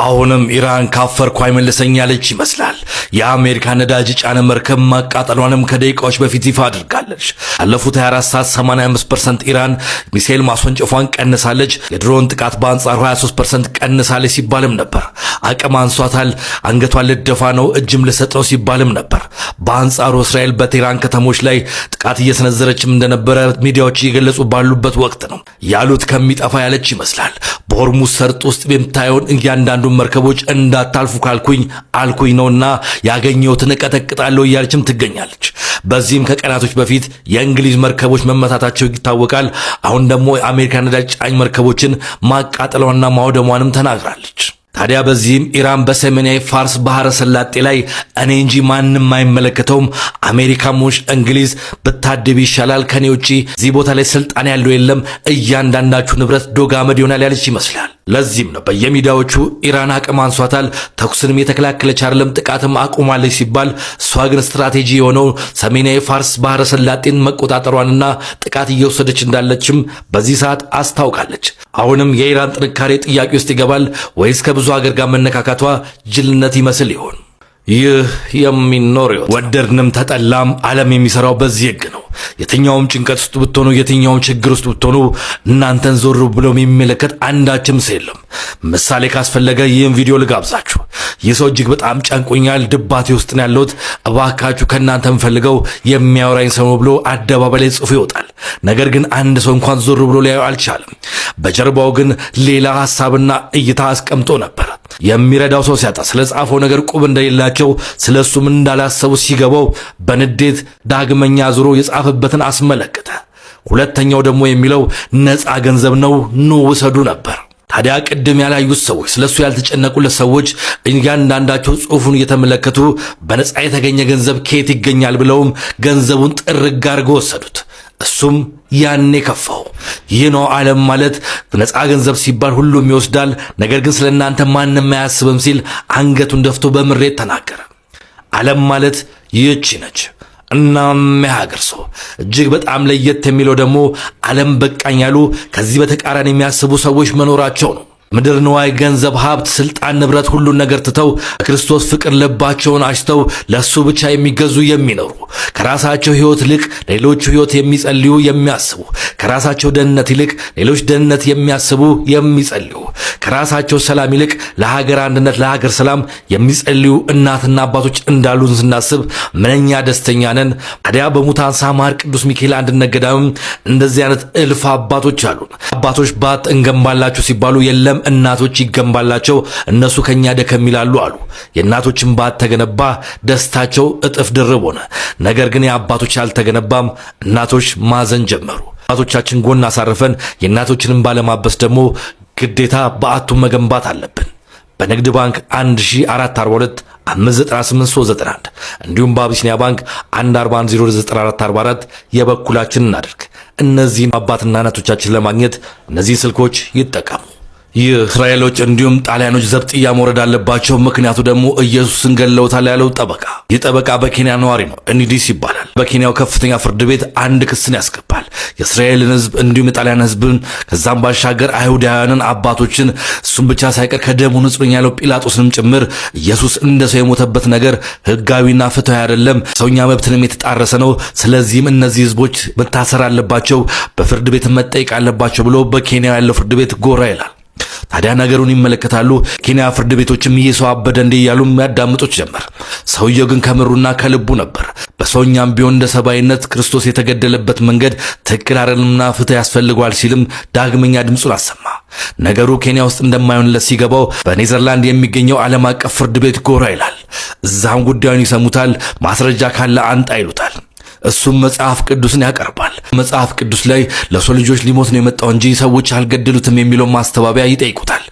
አሁንም ኢራን ካፈርኩ አይመለሰኝ ያለች ይመስላል። የአሜሪካ ነዳጅ ጫነ መርከብ ማቃጠሏንም ከደቂቃዎች በፊት ይፋ አድርጋለች። ያለፉት 24 ሰዓት 85% ኢራን ሚሳኤል ማስወንጨፏን ቀንሳለች። የድሮን ጥቃት በአንጻሩ 23% ቀንሳለች ሲባልም ነበር። አቅም አንሷታል፣ አንገቷን ልደፋ ነው፣ እጅም ልሰጠው ሲባልም ነበር። በአንጻሩ እስራኤል በቴህራን ከተሞች ላይ ጥቃት እየሰነዘረችም እንደነበረ ሚዲያዎች እየገለጹ ባሉበት ወቅት ነው ያሉት ከሚጠፋ ያለች ይመስላል። በሆርሙዝ ሰርጥ ውስጥ የምታየውን እያንዳንዱ መርከቦች እንዳታልፉ ካልኩኝ ነውና ያገኘውትን እቀጠቅጣለሁ እያለችም ትገኛለች። በዚህም ከቀናቶች በፊት የእንግሊዝ መርከቦች መመታታቸው ይታወቃል። አሁን ደግሞ የአሜሪካ ነዳጅ ጫኝ መርከቦችን ማቃጠሏና ማውደሟንም ተናግራለች። ታዲያ በዚህም ኢራን በሰሜናዊ ፋርስ ባህረ ሰላጤ ላይ እኔ እንጂ ማንም አይመለከተውም፣ አሜሪካም ሆነ እንግሊዝ ብታድብ ይሻላል፣ ከኔ ውጪ እዚህ ቦታ ላይ ስልጣን ያለው የለም፣ እያንዳንዳችሁ ንብረት ዶግ አመድ ይሆናል ያለች ይመስላል። ለዚህም ነው በየሚዲያዎቹ ኢራን አቅም አንሷታል፣ ተኩስንም የተከላከለች አይደለም፣ ጥቃትም አቁማለች ሲባል እሷ ግን ስትራቴጂ የሆነው ሰሜናዊ ፋርስ ባህረ ሰላጤን መቆጣጠሯንና ጥቃት እየወሰደች እንዳለችም በዚህ ሰዓት አስታውቃለች። አሁንም የኢራን ጥንካሬ ጥያቄ ውስጥ ይገባል ወይስ ከብዙ ሀገር ጋር መነካካቷ ጅልነት ይመስል ይሆን? ይህ የሚኖረው ወደድንም ተጠላም ዓለም የሚሰራው በዚህ ህግ ነው። የትኛውም ጭንቀት ውስጥ ብትሆኑ፣ የትኛውም ችግር ውስጥ ብትሆኑ እናንተን ዞር ብሎ የሚመለከት አንዳችም ሰው የለም። ምሳሌ ካስፈለገ ይህን ቪዲዮ ልጋብዛችሁ። ይህ ሰው እጅግ በጣም ጨንቆኛል፣ ድባቴ ውስጥ ነው ያለሁት፣ እባካችሁ ከእናንተ የምፈልገው የሚያወራኝ ሰው ብሎ አደባባይ ላይ ጽፎ ይወጣል። ነገር ግን አንድ ሰው እንኳን ዞር ብሎ ሊያየው አልቻለም። በጀርባው ግን ሌላ ሐሳብና እይታ አስቀምጦ ነበር። የሚረዳው ሰው ሲያጣ ስለ ጻፈው ነገር ቁብ እንደሌላቸው ስለሱም እንዳላሰቡ ሲገባው በንዴት ዳግመኛ ዙሮ የጻፈበትን አስመለከተ። ሁለተኛው ደግሞ የሚለው ነፃ ገንዘብ ነው ኑ ውሰዱ ነበር። ታዲያ ቅድም ያላዩት ሰዎች ስለሱ ያልተጨነቁለት ሰዎች እያንዳንዳቸው ጽሑፉን እየተመለከቱ በነፃ የተገኘ ገንዘብ ከየት ይገኛል ብለውም ገንዘቡን ጥርግ አድርገው ወሰዱት። እሱም ያኔ ከፋው። ይህ ነው ዓለም ማለት። ነፃ ገንዘብ ሲባል ሁሉም ይወስዳል፣ ነገር ግን ስለናንተ ማንም አያስብም ሲል አንገቱን ደፍቶ በምሬት ተናገረ። ዓለም ማለት ይህች ነች። እናም የሀገር ሰው እጅግ በጣም ለየት የሚለው ደግሞ ዓለም በቃኝ ያሉ ከዚህ በተቃራኒ የሚያስቡ ሰዎች መኖራቸው ነው። ምድር ንዋይ፣ ገንዘብ፣ ሀብት፣ ስልጣን፣ ንብረት ሁሉን ነገር ትተው በክርስቶስ ፍቅር ልባቸውን አሽተው ለሱ ብቻ የሚገዙ የሚኖሩ ከራሳቸው ሕይወት ይልቅ ሌሎቹ ሕይወት የሚጸልዩ የሚያስቡ ከራሳቸው ደህንነት ይልቅ ሌሎች ደህንነት የሚያስቡ የሚጸልዩ ከራሳቸው ሰላም ይልቅ ለሀገር አንድነት ለሀገር ሰላም የሚጸልዩ እናትና አባቶች እንዳሉን ስናስብ ምንኛ ደስተኛ ነን። ታዲያ በሙታንሳ ማር ቅዱስ ሚካኤል አንድነት ገዳምም እንደዚህ አይነት እልፍ አባቶች አሉን። አባቶች ባት እንገንባላችሁ ሲባሉ የለም እናቶች ይገንባላቸው እነሱ ከኛ ደከም ይላሉ አሉ። የእናቶችን ባት ተገነባ፣ ደስታቸው እጥፍ ድርብ ሆነ። ነገር ግን የአባቶች ያልተገነባም እናቶች ማዘን ጀመሩ። አባቶቻችን ጎን አሳርፈን የእናቶችንን ባለማበስ ደግሞ ግዴታ በአቱን መገንባት አለብን። በንግድ ባንክ 1442 598 እንዲሁም በአቢሲኒያ ባንክ 1410944 የበኩላችንን እናድርግ። እነዚህን አባትና እናቶቻችን ለማግኘት እነዚህ ስልኮች ይጠቀሙ። ይህ እስራኤሎች እንዲሁም ጣሊያኖች ዘብጥያ መውረድ አለባቸው፣ ምክንያቱ ደግሞ ኢየሱስን ገለውታል ያለው ጠበቃ። ይህ ጠበቃ በኬንያ ነዋሪ ነው፣ ኤኒዲስ ይባላል። በኬንያው ከፍተኛ ፍርድ ቤት አንድ ክስን ያስገባል። የእስራኤልን ሕዝብ እንዲሁም የጣሊያን ሕዝብን ከዛም ባሻገር አይሁዳውያንን አባቶችን እሱም ብቻ ሳይቀር ከደሙ ንጹሕ ነኝ ያለው ጲላጦስንም ጭምር ኢየሱስ እንደ ሰው የሞተበት ነገር ሕጋዊና ፍትሃዊ አይደለም፣ ሰውኛ መብትንም የተጣረሰ ነው። ስለዚህም እነዚህ ሕዝቦች መታሰር አለባቸው፣ በፍርድ ቤት መጠየቅ አለባቸው ብሎ በኬንያ ያለው ፍርድ ቤት ጎራ ይላል። ታዲያ ነገሩን ይመለከታሉ። ኬንያ ፍርድ ቤቶችም ይህ ሰው አበደ እንደ እያሉ ያዳምጡት ጀመር። ሰውየው ግን ከምሩና ከልቡ ነበር። በሰውኛም ቢሆን እንደ ሰብአዊነት ክርስቶስ የተገደለበት መንገድ ትክክል አይደለምና ፍትህ ያስፈልገዋል ሲልም ዳግመኛ ድምፁን አሰማ። ነገሩ ኬንያ ውስጥ እንደማይሆንለት ሲገባው በኔዘርላንድ የሚገኘው ዓለም አቀፍ ፍርድ ቤት ጎራ ይላል። እዛም ጉዳዩን ይሰሙታል። ማስረጃ ካለ አንጣ ይሉታል። እሱም መጽሐፍ ቅዱስን ያቀርባል። መጽሐፍ ቅዱስ ላይ ለሰው ልጆች ሊሞት ነው የመጣው እንጂ ሰዎች አልገደሉትም የሚለው ማስተባበያ ይጠይቁታል።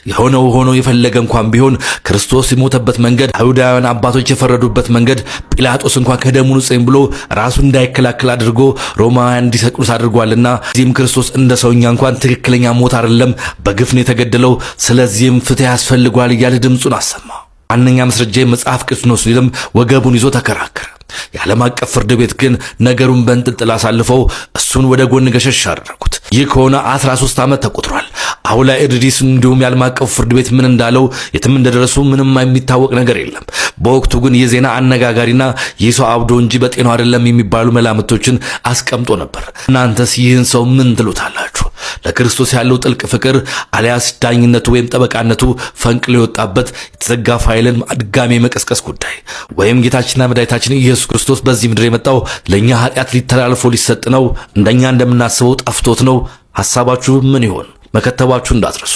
የሆነው ሆኖ የፈለገ እንኳን ቢሆን ክርስቶስ የሞተበት መንገድ፣ አይሁዳውያን አባቶች የፈረዱበት መንገድ ጲላጦስ እንኳን ከደሙ ንጹሕ ብሎ ራሱ እንዳይከላከል አድርጎ ሮማውያን እንዲሰቅሉት አድርጓልና እዚህም ክርስቶስ እንደ ሰውኛ እንኳን ትክክለኛ ሞት አይደለም፣ በግፍ ነው የተገደለው። ስለዚህም ፍትህ ያስፈልጓል እያለ ድምፁን አሰማ። ዋነኛ መስረጃ መጽሐፍ ቅዱስ ነው ሲልም ወገቡን ይዞ ተከራከረ። የዓለም አቀፍ ፍርድ ቤት ግን ነገሩን በእንጥልጥል አሳልፈው እሱን ወደ ጎን ገሸሽ አደረጉት። ይህ ከሆነ 13 ዓመት ተቆጥሯል። አሁን ላይ ኤድሪስ እንዲሁም የዓለም አቀፉ ፍርድ ቤት ምን እንዳለው የትም እንደደረሱ ምንም የሚታወቅ ነገር የለም። በወቅቱ ግን የዜና አነጋጋሪና ይህ ሰው አብዶ እንጂ በጤናው አይደለም የሚባሉ መላምቶችን አስቀምጦ ነበር። እናንተስ ይህን ሰው ምን ትሉታላችሁ? ለክርስቶስ ያለው ጥልቅ ፍቅር አሊያስ ዳኝነቱ ወይም ጠበቃነቱ ፈንቅሎ የወጣበት የተዘጋ ፋይልን ድጋሜ መቀስቀስ ጉዳይ፣ ወይም ጌታችንና መድኃኒታችን ኢየሱስ ክርስቶስ በዚህ ምድር የመጣው ለኛ ኃጢአት ሊተላልፎ ሊሰጥ ነው? እንደኛ እንደምናስበው ጠፍቶት ነው? ሐሳባችሁ ምን ይሆን? መከተባችሁ እንዳትረሱ።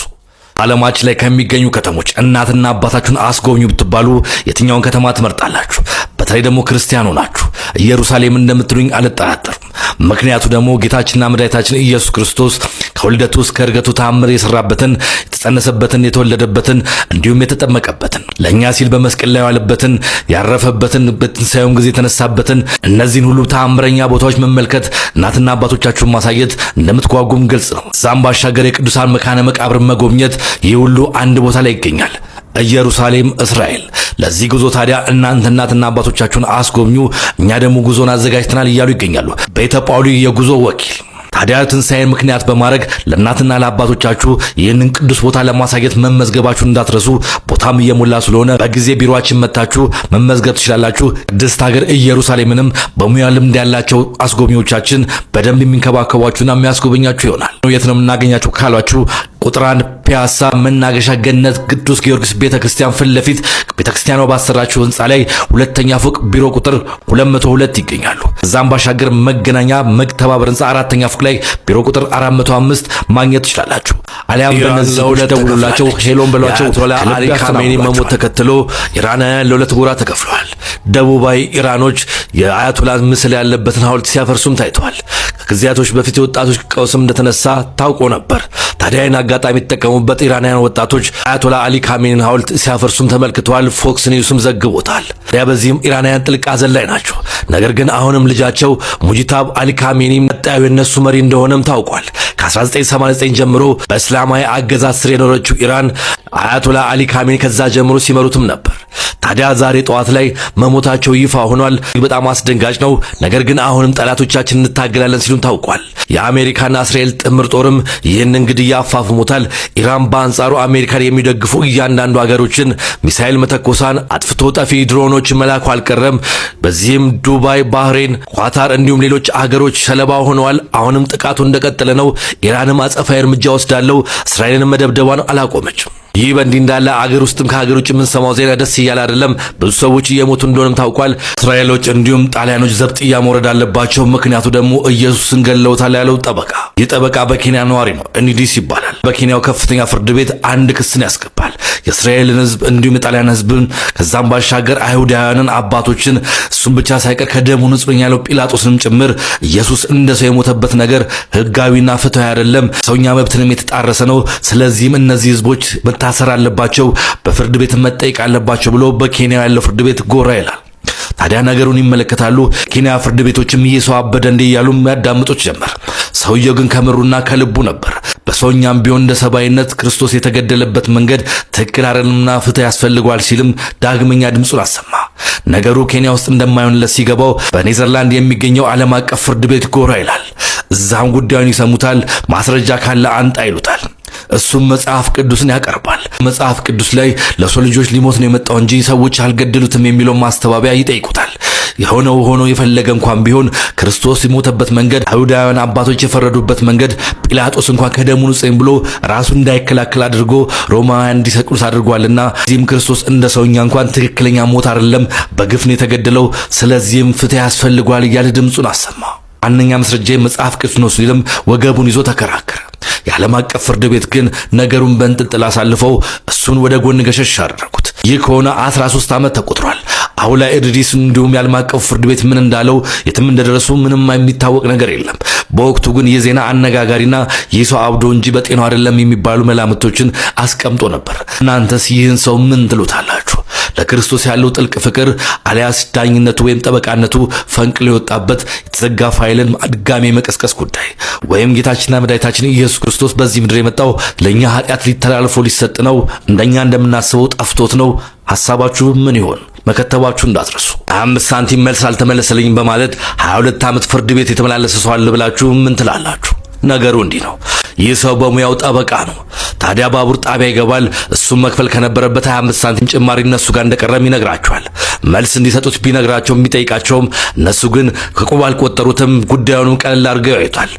ዓለማችን ላይ ከሚገኙ ከተሞች እናትና አባታችሁን አስጎብኙ ብትባሉ የትኛውን ከተማ ትመርጣላችሁ? በተለይ ደግሞ ክርስቲያኖ ናችሁ። ኢየሩሳሌም እንደምትሉኝ አልጠራጠርም። ምክንያቱ ደግሞ ጌታችንና መድኃኒታችን ኢየሱስ ክርስቶስ ከውልደቱ እስከ ዕርገቱ ተአምር የሰራበትን፣ የተጸነሰበትን፣ የተወለደበትን እንዲሁም የተጠመቀበትን፣ ለኛ ሲል በመስቀል ላይ ያለበትን፣ ያረፈበትን፣ በትንሣኤው ጊዜ የተነሳበትን እነዚህን ሁሉ ተአምረኛ ቦታዎች መመልከት፣ እናትና አባቶቻችሁን ማሳየት እንደምትጓጉም ግልጽ ነው። እዛም ባሻገር የቅዱሳን መካነ መቃብር መጎብኘት፣ ይህ ሁሉ አንድ ቦታ ላይ ይገኛል። ኢየሩሳሌም፣ እስራኤል። ለዚህ ጉዞ ታዲያ እናንተ እናትና አባቶቻችሁን አስጎብኙ፣ እኛ ደግሞ ጉዞን አዘጋጅተናል እያሉ ይገኛሉ ቤተ ጳውሊ የጉዞ ወኪል። ታዲያ ትንሣኤን ምክንያት በማድረግ ለእናትና ለአባቶቻችሁ ይህንን ቅዱስ ቦታ ለማሳየት መመዝገባችሁን እንዳትረሱ። ቦታም እየሞላ ስለሆነ በጊዜ ቢሮአችን መታችሁ መመዝገብ ትችላላችሁ። ቅድስት ሀገር ኢየሩሳሌምንም በሙያ ልምድ ያላቸው አስጎብኚዎቻችን በደንብ የሚንከባከቧችሁና የሚያስጎበኛችሁ ይሆናል። የት ነው የምናገኛችሁ ካሏችሁ ቁጥር 1 ፒያሳ መናገሻ ገነት ቅዱስ ጊዮርጊስ ቤተክርስቲያን ፊት ለፊት ቤተክርስቲያኗ ባሰራችው ህንጻ ላይ ሁለተኛ ፎቅ ቢሮ ቁጥር 202 ይገኛሉ። እዛም ባሻገር መገናኛ መግተባበር ህንጻ አራተኛ ፎቅ ላይ ቢሮ ቁጥር 405 ማግኘት ትችላላችሁ። አሊያም በእነዚህ ሰዎች ደውሉላቸው፣ ሄሎን በሏቸው። አሊ ካሜኒ መሞት ተከትሎ ኢራናውያን ለሁለት ጎራ ተከፍለዋል። ደቡባዊ ኢራኖች የአያቶላ ምስል ያለበትን ሐውልት ሲያፈርሱም ታይተዋል። ከጊዜያቶች በፊት የወጣቶች ቀውስም እንደተነሳ ታውቆ ነበር። ታዲያ ይህን አጋጣሚ የተጠቀሙበት ኢራናውያን ወጣቶች አያቶላ አሊ ካሜኒን ሐውልት ሲያፈርሱም ተመልክተዋል። ፎክስ ኒውስም ዘግቦታል። ታዲያ በዚህም ኢራናውያን ጥልቅ ሐዘን ላይ ናቸው። ነገር ግን አሁንም ልጃቸው ሙጂታባ አሊ ካሜኒ ቀጣዩ የነሱ መሪ እንደሆነም ታውቋል። ከ1989 ጀምሮ በእስላማዊ አገዛዝ ስር የኖረችው ኢራን አያቶላ አሊ ካሜኒ ከዛ ጀምሮ ሲመሩትም ነበር። ታዲያ ዛሬ ጠዋት ላይ መሞታቸው ይፋ ሆኗል። በጣም አስደንጋጭ ነው። ነገር ግን አሁንም ጠላቶቻችን እንታገላለን ሲሉም ታውቋል። የአሜሪካና እስራኤል ጥምር ጦርም ይህንን ግድያ አፋፍሞታል። ኢራን በአንጻሩ አሜሪካን የሚደግፉ እያንዳንዱ ሀገሮችን ሚሳኤል መተኮሳን፣ አጥፍቶ ጠፊ ድሮኖች መላኩ አልቀረም። በዚህም ዱባይ፣ ባህሬን፣ ኳታር እንዲሁም ሌሎች ሀገሮች ሰለባ ሆነዋል። አሁንም ጥቃቱ እንደቀጠለ ነው። ኢራንም አጸፋዊ እርምጃ ወስዳለው እስራኤልን መደብደቧን አላቆመችም። ይህ በእንዲህ እንዳለ አገር ውስጥም ከሀገር ውጭ የምንሰማው ዜና ደስ እያለ አይደለም። ብዙ ሰዎች እየሞቱ እንደሆነም ታውቋል። እስራኤሎች እንዲሁም ጣሊያኖች ዘብጥያ መውረድ አለባቸው። ምክንያቱ ደግሞ ኢየሱስን ገለውታል ያለው ጠበቃ። ይህ ጠበቃ በኬንያ ነዋሪ ነው፣ ኤኒዲስ ይባላል። በኬንያው ከፍተኛ ፍርድ ቤት አንድ ክስን ያስገባል። የእስራኤልን ሕዝብ እንዲሁም የጣሊያን ሕዝብን ከዛም ባሻገር አይሁዳውያንን አባቶችን እሱም ብቻ ሳይቀር ከደሙ ንጹህ ነኝ ያለው ጲላጦስንም ጭምር ኢየሱስ እንደ ሰው የሞተበት ነገር ሕጋዊና ፍትሃዊ አይደለም፣ ሰውኛ መብትንም የተጣረሰ ነው። ስለዚህም እነዚህ ሕዝቦች መታሰር አለባቸው፣ በፍርድ ቤት መጠየቅ አለባቸው ብሎ በኬንያ ያለው ፍርድ ቤት ጎራ ይላል። ታዲያ ነገሩን ይመለከታሉ። ኬንያ ፍርድ ቤቶችም ይህ ሰው አበደ እንዴ እያሉ የሚያዳምጡት ጀመር። ሰውየው ግን ከምሩና ከልቡ ነበር። በሰውኛም ቢሆን እንደ ሰብአዊነት ክርስቶስ የተገደለበት መንገድ ትክክል አይደለምና ፍትህ ያስፈልገዋል ሲልም ዳግመኛ ድምፁን አሰማ። ነገሩ ኬንያ ውስጥ እንደማይሆንለት ሲገባው በኔዘርላንድ የሚገኘው ዓለም አቀፍ ፍርድ ቤት ጎራ ይላል። እዛም ጉዳዩን ይሰሙታል። ማስረጃ ካለ አንጣ ይሉታል። እሱም መጽሐፍ ቅዱስን ያቀርባል። መጽሐፍ ቅዱስ ላይ ለሰው ልጆች ሊሞት ነው የመጣው እንጂ ሰዎች አልገደሉትም የሚለውን ማስተባበያ ይጠይቁታል። የሆነው ሆኖ የፈለገ እንኳን ቢሆን ክርስቶስ የሞተበት መንገድ፣ አይሁዳውያን አባቶች የፈረዱበት መንገድ፣ ጲላጦስ እንኳን ከደሙ ንጹህ ብሎ ራሱ እንዳይከላከል አድርጎ ሮማውያን እንዲሰቅሉት አድርጓልና እዚህም ክርስቶስ እንደ ሰውኛ እንኳን ትክክለኛ ሞት አይደለም፣ በግፍ ነው የተገደለው። ስለዚህም ፍትህ ያስፈልጓል እያለ ድምፁን አሰማ። አንደኛ መስረጃ መጽሐፍ ቅዱስ ነው ሲልም ወገቡን ይዞ ተከራከረ። የዓለም አቀፍ ፍርድ ቤት ግን ነገሩን በእንጥልጥል አሳልፈው እሱን ወደ ጎን ገሸሽ አደረጉት። ይህ ከሆነ 13 ዓመት ተቆጥሯል። አሁን ላይ ኤድሪስ እንዲሁም የዓለም አቀፍ ፍርድ ቤት ምን እንዳለው የትም እንደደረሱ ምንም የሚታወቅ ነገር የለም። በወቅቱ ግን የዜና አነጋጋሪና ይህ ሰው አብዶ እንጂ በጤናው አይደለም የሚባሉ መላምቶችን አስቀምጦ ነበር። እናንተስ ይህን ሰው ምን ትሉታላችሁ? ለክርስቶስ ያለው ጥልቅ ፍቅር አሊያስ ዳኝነቱ ወይም ጠበቃነቱ ፈንቅሎ የወጣበት የተዘጋ ፋይልን ድጋሜ መቀስቀስ ጉዳይ፣ ወይም ጌታችንና መድኃኒታችን ኢየሱስ ክርስቶስ በዚህ ምድር የመጣው ለኛ ኃጢአት ሊተላልፎ ሊሰጥ ነው? እንደኛ እንደምናስበው ጠፍቶት ነው? ሐሳባችሁ ምን ይሆን? መከተባችሁ እንዳትረሱ። 5 ሳንቲም መልስ አልተመለሰልኝም በማለት 22 ዓመት ፍርድ ቤት የተመላለሰ ሰው አለ ብላችሁ ምን ትላላችሁ? ነገሩ እንዲህ ነው። ይህ ሰው በሙያው ጠበቃ ነው። ታዲያ ባቡር ጣቢያ ይገባል። እሱም መክፈል ከነበረበት 25 ሳንቲም ጭማሪ እነሱ ጋር እንደቀረም ይነግራቸዋል። መልስ እንዲሰጡት ቢነግራቸውም ቢጠይቃቸውም እነሱ ግን ከቁብ አልቆጠሩትም። ጉዳዩንም ቀለል አድርገው ያዩታል።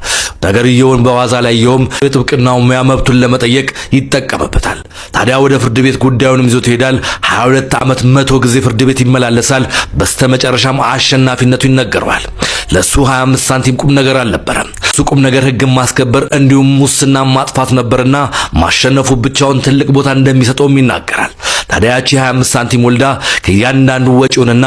ነገርየውን በዋዛ ላይ የውም የጥብቅናው ሙያ መብቱን ለመጠየቅ ይጠቀምበታል። ታዲያ ወደ ፍርድ ቤት ጉዳዩንም ይዞት ይሄዳል። 22 ዓመት 100 ጊዜ ፍርድ ቤት ይመላለሳል። በስተመጨረሻም አሸናፊነቱ ይነገረዋል። ለሱ 25 ሳንቲም ቁም ነገር አልነበረም። እሱ ቁም ነገር ሕግን ማስከበር እንዲሁም ሙስና ማጥፋት ነበርና ማሸነፉ ብቻውን ትልቅ ቦታ እንደሚሰጠውም ይናገራል። ታዲያ ያቺ 25 ሳንቲም ወልዳ ከእያንዳንዱ ወጪውንና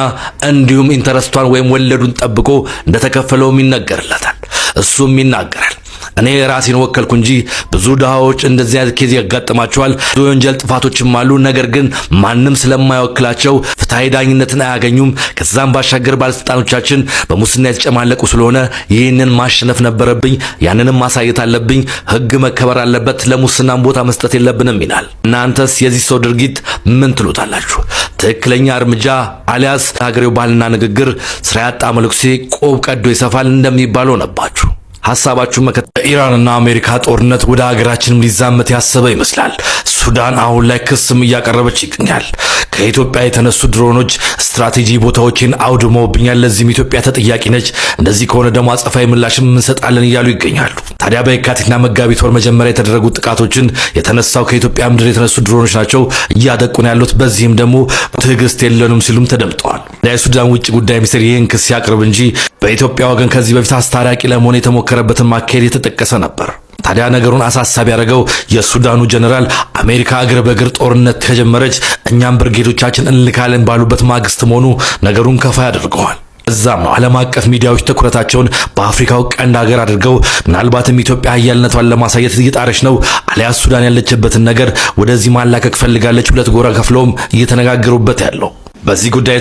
እንዲሁም ኢንተረስቷን ወይም ወለዱን ጠብቆ እንደተከፈለውም ይነገርለታል። እሱም ይናገራል፣ እኔ ራሴን ወከልኩ እንጂ ብዙ ድሃዎች እንደዚህ አይነት ኬዝ ያጋጥማቸዋል። ብዙ የወንጀል ጥፋቶችም አሉ። ነገር ግን ማንም ስለማይወክላቸው ፍትሐዊ ዳኝነትን አያገኙም። ከዛም ባሻገር ባለስልጣኖቻችን በሙስና የተጨማለቁ ስለሆነ ይህንን ማሸነፍ ነበረብኝ፣ ያንንም ማሳየት አለብኝ። ሕግ መከበር አለበት፣ ለሙስናም ቦታ መስጠት የለብንም ይላል። እናንተስ የዚህ ሰው ድርጊት ምን ትሉታላችሁ? ትክክለኛ እርምጃ አሊያስ ሀገሬው ባህልና ንግግር ስራ ያጣ መልኩሴ ቆብ ቀዶ ይሰፋል እንደሚባለው ነባችሁ? ሐሳባችሁ ኢራንና አሜሪካ ጦርነት ወደ ሀገራችንም ሊዛመት ያሰበ ይመስላል። ሱዳን አሁን ላይ ክስም እያቀረበች ይገኛል። ከኢትዮጵያ የተነሱ ድሮኖች ስትራቴጂ ቦታዎችን አውድመውብኛል፣ ለዚህም ኢትዮጵያ ተጠያቂ ነች፣ እንደዚህ ከሆነ ደግሞ አጸፋዊ ምላሽም እንሰጣለን እያሉ ይገኛሉ። ታዲያ በየካቲትና መጋቢት ወር መጀመሪያ የተደረጉ ጥቃቶችን የተነሳው ከኢትዮጵያ ምድር የተነሱ ድሮኖች ናቸው እያጠቁን ያሉት። በዚህም ደግሞ ትዕግስት የለንም ሲሉም ተደምጠዋል። የሱዳን ውጭ ጉዳይ ሚኒስትር ይህን ክስ ያቅርብ እንጂ በኢትዮጵያ ወገን ከዚህ በፊት አስታራቂ ለመሆን የተሞከረበትን ማካሄድ የተጠቀሰ ነበር። ታዲያ ነገሩን አሳሳቢ ያደረገው የሱዳኑ ጀነራል አሜሪካ እግር በእግር ጦርነት ከጀመረች እኛም ብርጌዶቻችን እንልካለን ባሉበት ማግስት መሆኑ ነገሩን ከፋ ያደርገዋል። እዛም ነው ዓለም አቀፍ ሚዲያዎች ትኩረታቸውን በአፍሪካው ቀንድ ሀገር አድርገው ምናልባትም ኢትዮጵያ ኃያልነቷን ለማሳየት እየጣረች ነው አሊያስ ሱዳን ያለችበትን ነገር ወደዚህ ማላከክ ፈልጋለች፣ ሁለት ጎራ ከፍለውም እየተነጋገሩበት ያለው በዚህ ጉዳይ